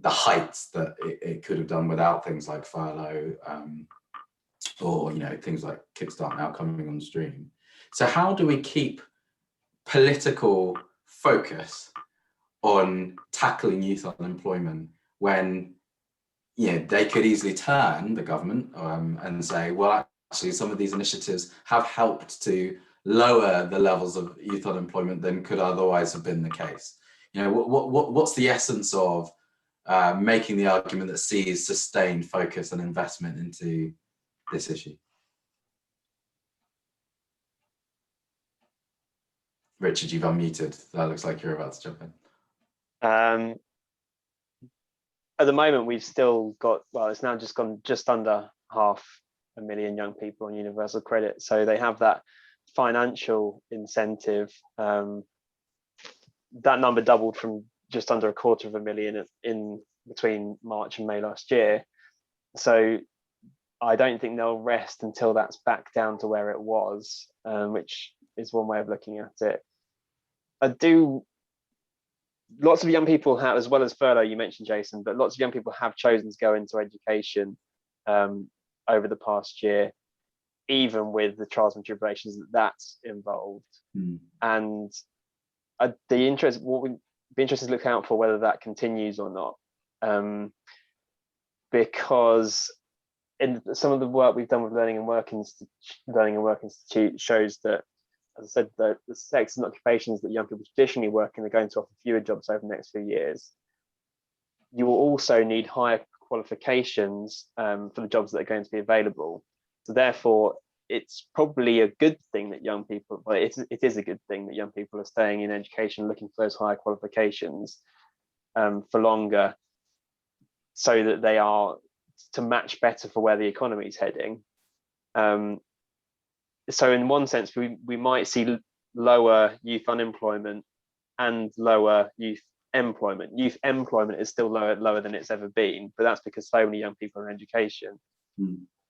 the heights that it could have done without things like furlough or, you know, things like Kickstart now coming on stream. So how do we keep political focus on tackling youth unemployment when, you know, they could easily turn, the government, and say, well, actually some of these initiatives have helped to lower the levels of youth unemployment than could otherwise have been the case? You know, what's the essence of making the argument that sees sustained focus and investment into this issue? Richard, you've unmuted. That looks like you're about to jump in. At the moment, we've still got, well, it's now just gone just under 500,000 young people on universal credit. So they have that financial incentive. That number doubled from just under 250,000 in between March and May last year. So I don't think they'll rest until that's back down to where it was, which is one way of looking at it. Lots of young people have, as well as furlough, you mentioned, Jason, but lots of young people have chosen to go into education over the past year, even with the trials and tribulations that's involved. And what we'd be interested to look out for whether that continues or not, because in some of the work we've done with Learning and Work Institute shows that, as I said, the sectors and occupations that young people traditionally work in are going to offer fewer jobs over the next few years. You will also need higher qualifications for the jobs that are going to be available. So therefore, it's probably a good thing that young people, well, it is a good thing that young people are staying in education, looking for those higher qualifications for longer, so that they are to match better for where the economy is heading. So in one sense, we might see lower youth unemployment and lower youth employment. Youth employment is still lower than it's ever been, but that's because so many young people are in education.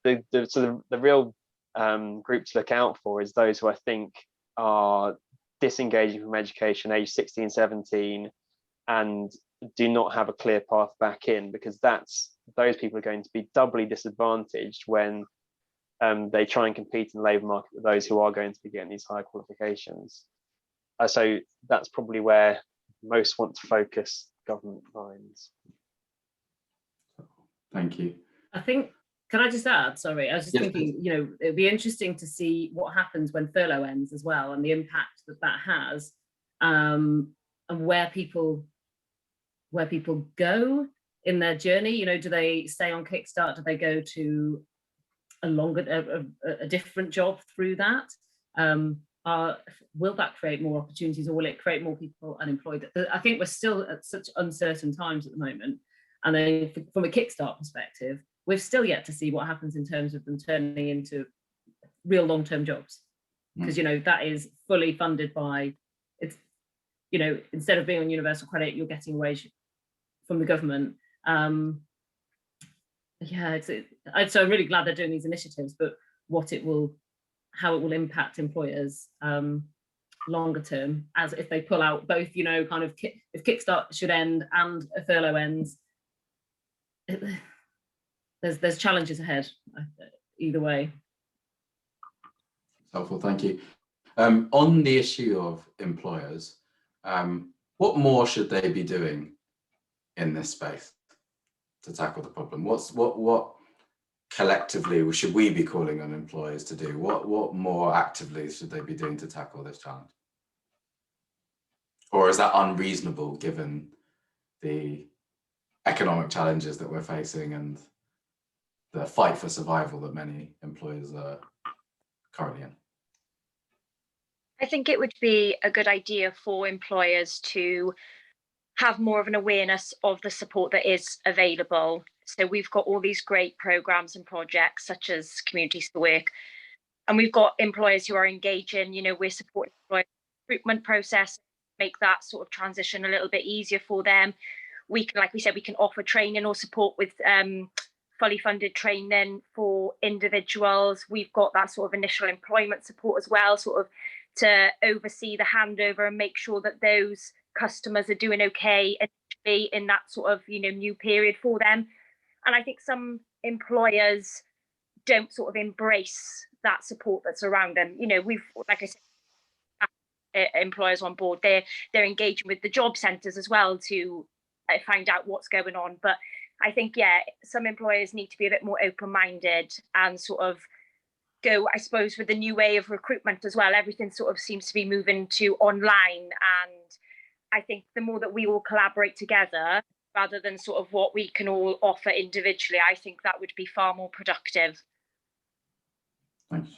So the real group to look out for is those who I think are disengaging from education age 16, 17 and do not have a clear path back in, because those people are going to be doubly disadvantaged when they try and compete in the labour market with those who are going to be getting these higher qualifications. So that's probably where most want to focus government minds. Thank you. I think, can I just add, sorry, I was just thinking, you know, it'd be interesting to see what happens when furlough ends as well, and the impact that has, and where people go in their journey. You know, do they stay on Kickstart? Do they go to a different job through that? Will that create more opportunities, or will it create more people unemployed? I think we're still at such uncertain times at the moment. And then from a Kickstart perspective, we've still yet to see what happens in terms of them turning into real long-term jobs. Because, you know, that is fully funded by, it's, you know, instead of being on universal credit, you're getting a wage from the government. So I'm really glad they're doing these initiatives, but how it will impact employers longer term, as if they pull out both, you know, kind of if Kickstart should end and a furlough ends, there's challenges ahead either way. Helpful, thank you. On the issue of employers, what more should they be doing in this space to tackle the problem? What collectively should we be calling on employers to do? What more actively should they be doing to tackle this challenge? Or is that unreasonable given the economic challenges that we're facing and the fight for survival that many employers are currently in? I think it would be a good idea for employers to have more of an awareness of the support that is available. So we've got all these great programs and projects such as Communities to Work, and we've got employers who are engaging, you know, we're supporting the recruitment process, make that sort of transition a little bit easier for them. We can, like we said, we can offer training or support with fully funded training for individuals. We've got that sort of initial employment support as well, sort of to oversee the handover and make sure that those customers are doing okay initially in that sort of, you know, new period for them. And I think some employers don't sort of embrace that support that's around them. You know, we've, like I said, employers on board, they're engaging with the job centres as well to find out what's going on. But I think, yeah, some employers need to be a bit more open-minded and sort of go, I suppose, with the new way of recruitment as well. Everything sort of seems to be moving to online, and I think the more that we all collaborate together rather than sort of what we can all offer individually, I think that would be far more productive. Thanks.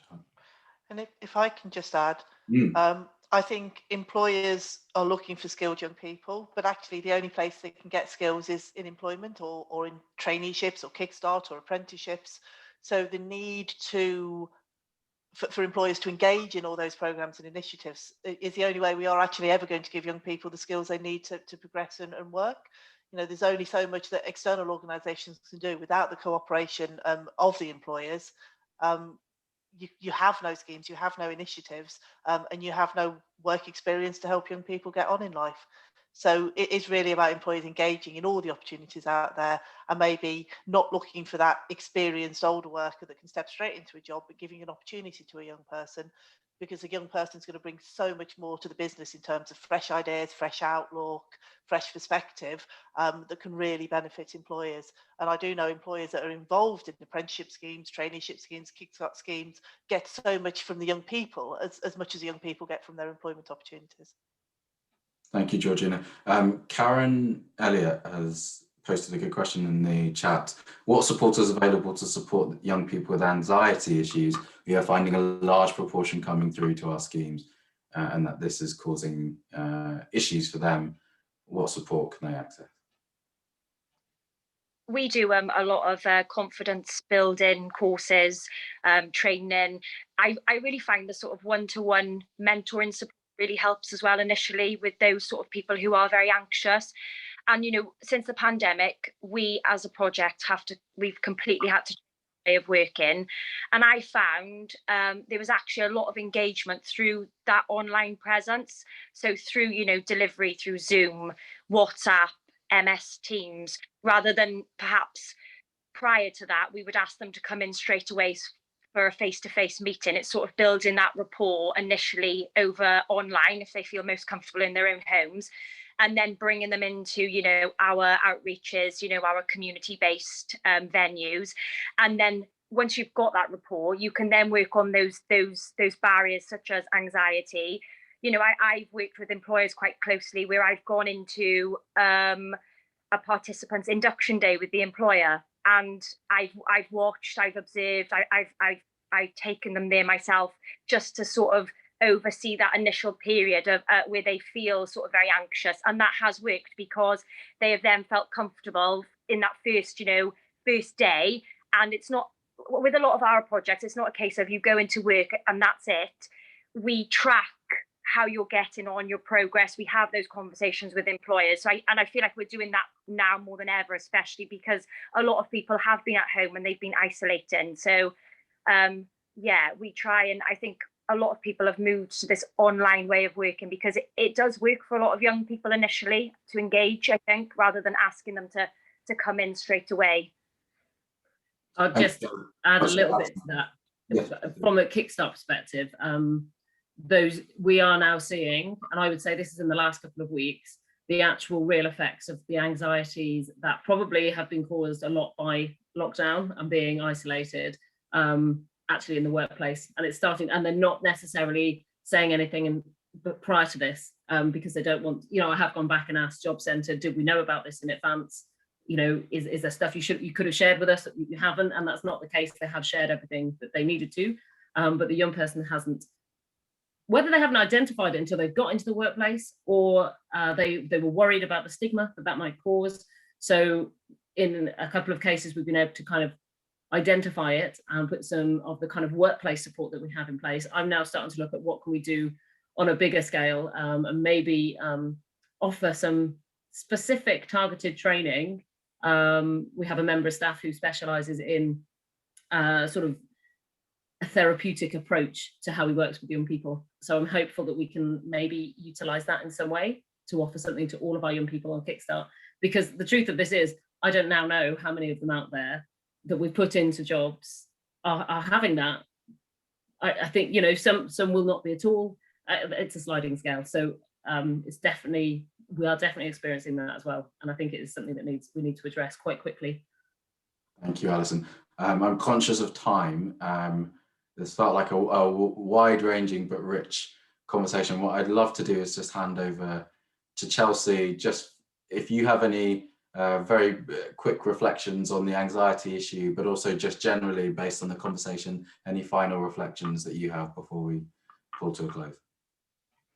And if I can just add, I think employers are looking for skilled young people, but actually the only place they can get skills is in employment or in traineeships or Kickstart or apprenticeships. So the need for employers to engage in all those programs and initiatives is the only way we are actually ever going to give young people the skills they need to progress and work. You know, there's only so much that external organisations can do without the cooperation of the employers. You have no schemes, you have no initiatives, and you have no work experience to help young people get on in life. So it is really about employers engaging in all the opportunities out there and maybe not looking for that experienced older worker that can step straight into a job, but giving an opportunity to a young person, because a young person is going to bring so much more to the business in terms of fresh ideas, fresh outlook, fresh perspective that can really benefit employers. And I do know employers that are involved in apprenticeship schemes, traineeship schemes, Kickstart schemes, get so much from the young people as much as the young people get from their employment opportunities. Thank you, Georgina. Karen Elliott has posted a good question in the chat. What support is available to support young people with anxiety issues? We are finding a large proportion coming through to our schemes and that this is causing issues for them. What support can they access? We do a lot of confidence building courses, training. I really find the sort of one-to-one mentoring support really helps as well initially with those sort of people who are very anxious. And, you know, since the pandemic, we as a project we've completely had to way of working. And I found there was actually a lot of engagement through that online presence. So through, you know, delivery through Zoom, WhatsApp, MS Teams, rather than perhaps prior to that, we would ask them to come in straight away for a face-to-face meeting. It's sort of building that rapport initially over online if they feel most comfortable in their own homes, and then bringing them into, you know, our outreaches, you know, our community-based venues. And then once you've got that rapport, you can then work on those barriers such as anxiety. You know, I've worked with employers quite closely where I've gone into a participant's induction day with the employer, and I've watched, I've observed, I've taken them there myself just to sort of oversee that initial period of where they feel sort of very anxious, and that has worked because they have then felt comfortable in that first day. And it's not, with a lot of our projects, it's not a case of you go into work and that's it. We track how you're getting on, your progress. We have those conversations with employers. So I feel like we're doing that now more than ever, especially because a lot of people have been at home and they've been isolating. So yeah, we try, and I think a lot of people have moved to this online way of working because it does work for a lot of young people initially to engage, I think, rather than asking them to come in straight away. I'll just add a little bit to that. Yeah. From a Kickstart perspective, those we are now seeing, and I would say this is in the last couple of weeks, the actual real effects of the anxieties that probably have been caused a lot by lockdown and being isolated, actually in the workplace. And it's starting, and they're not necessarily saying anything but prior to this, because they don't want, you know, I have gone back and asked Job Centre, did we know about this in advance? You know, is there stuff you could have shared with us that you haven't? And that's not the case. They have shared everything that they needed to, but the young person hasn't. Whether they haven't identified it until they've got into the workplace, or they were worried about the stigma that might cause. So in a couple of cases, we've been able to kind of identify it and put some of the kind of workplace support that we have in place. I'm now starting to look at what can we do on a bigger scale, and maybe offer some specific targeted training. We have a member of staff who specialises in sort of a therapeutic approach to how he works with young people. So I'm hopeful that we can maybe utilise that in some way to offer something to all of our young people on Kickstart. Because the truth of this is, I don't now know how many of them out there that we've put into jobs are having that. I think, you know, some will not be at all. It's a sliding scale. So it's definitely, we are definitely experiencing that as well. And I think it is something that we need to address quite quickly. Thank you, Alison. I'm conscious of time. This felt like a wide-ranging but rich conversation. What I'd love to do is just hand over to Chelsea. Just if you have any very quick reflections on the anxiety issue, but also just generally based on the conversation, any final reflections that you have before we pull to a close.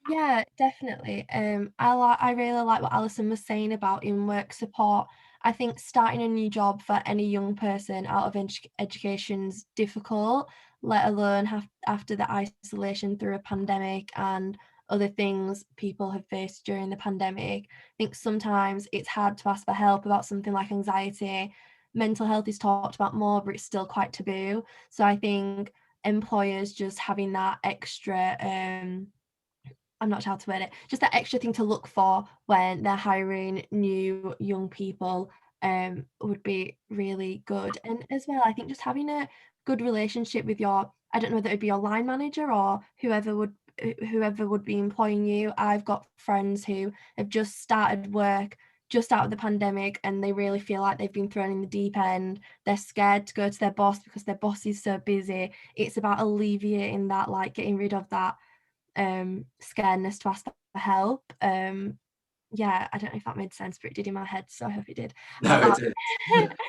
Yeah, definitely. I really like what Alison was saying about in-work support. I think starting a new job for any young person out of education's difficult, let alone after the isolation through a pandemic and other things people have faced during the pandemic. I think sometimes it's hard to ask for help about something like anxiety. Mental health is talked about more, but it's still quite taboo. So I think employers just having that extra I'm not sure how to word it, just that extra thing to look for when they're hiring new young people would be really good. And as well, I think just having a good relationship with your, I don't know whether it would be your line manager or whoever would be employing you. I've got friends who have just started work just out of the pandemic and they really feel like they've been thrown in the deep end. They're scared to go to their boss because their boss is so busy. It's about alleviating that, like getting rid of that scaredness to ask for help. Yeah, I don't know if that made sense, but it did in my head, so I hope it did. No, it did.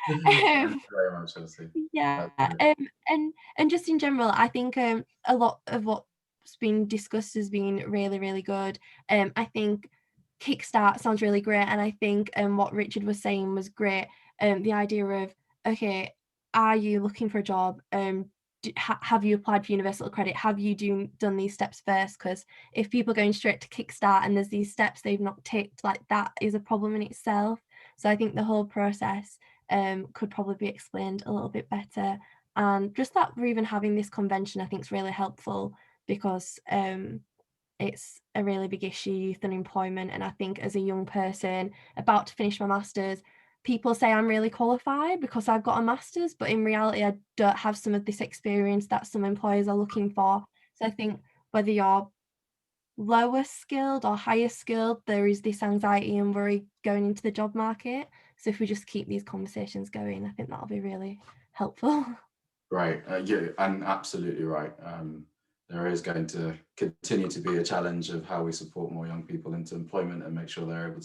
Thank you very much, Chelsea. Yeah, and just in general, I think a lot of what's been discussed has been really, really good. I think Kickstart sounds really great, and I think what Richard was saying was great. The idea of, okay, are you looking for a job? have you applied for universal credit? Have you done these steps first? Because if people are going straight to Kickstart and there's these steps they've not ticked, like that is a problem in itself. So I think the whole process could probably be explained a little bit better. And just that we're even having this convention, I think, is really helpful, because it's a really big issue, youth unemployment. And I think as a young person about to finish my master's, people say I'm really qualified because I've got a master's, but in reality, I don't have some of this experience that some employers are looking for. So I think whether you're lower skilled or higher skilled, there is this anxiety and worry going into the job market. So if we just keep these conversations going, I think that'll be really helpful. Right, yeah, and absolutely right. There is going to continue to be a challenge of how we support more young people into employment and make sure they're able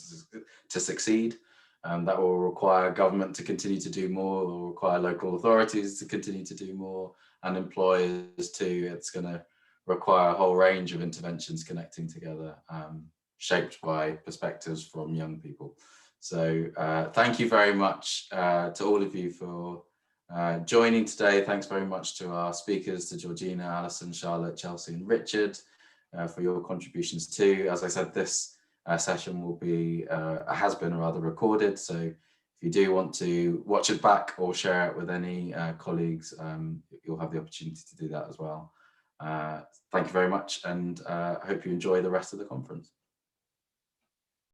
to succeed. That will require government to continue to do more, it will require local authorities to continue to do more, and employers too. It's going to require a whole range of interventions connecting together, shaped by perspectives from young people. So thank you very much to all of you for joining today. Thanks very much to our speakers, to Georgina, Alison, Charlotte, Chelsea and Richard for your contributions too. As I said, this session will be, has been rather recorded, so if you do want to watch it back or share it with any colleagues, you'll have the opportunity to do that as well. Thank you very much, and I hope you enjoy the rest of the conference.